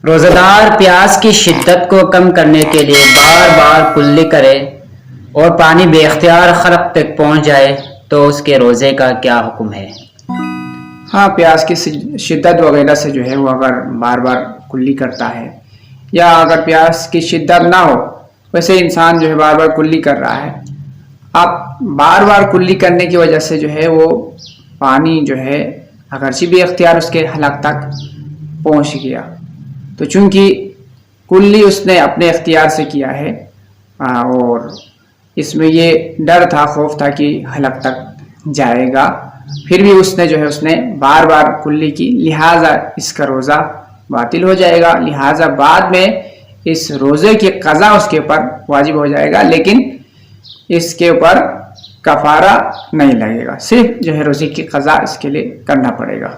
روزہ دار پیاس کی شدت کو کم کرنے کے لیے بار بار کلی کرے اور پانی بے اختیار خلق تک پہنچ جائے تو اس کے روزے کا کیا حکم ہے؟ ہاں، پیاس کی شدت وغیرہ سے جو ہے وہ اگر بار بار کلی کرتا ہے، یا اگر پیاس کی شدت نہ ہو، ویسے انسان جو ہے بار بار کلی کر رہا ہے، اب بار بار کلی کرنے کی وجہ سے جو ہے وہ پانی جو ہے اگرچہ بھی اختیار اس کے حلق تک پہنچ گیا، تو چونکہ کلی اس نے اپنے اختیار سے کیا ہے اور اس میں یہ ڈر تھا، خوف تھا کہ حلق تک جائے گا، پھر بھی اس نے بار بار کلی کی، لہٰذا اس کا روزہ باطل ہو جائے گا، لہٰذا بعد میں اس روزے کی قضا اس کے اوپر واجب ہو جائے گا، لیکن اس کے اوپر کفارہ نہیں لگے گا، صرف جو ہے روزے کی قضا اس کے لیے کرنا پڑے گا۔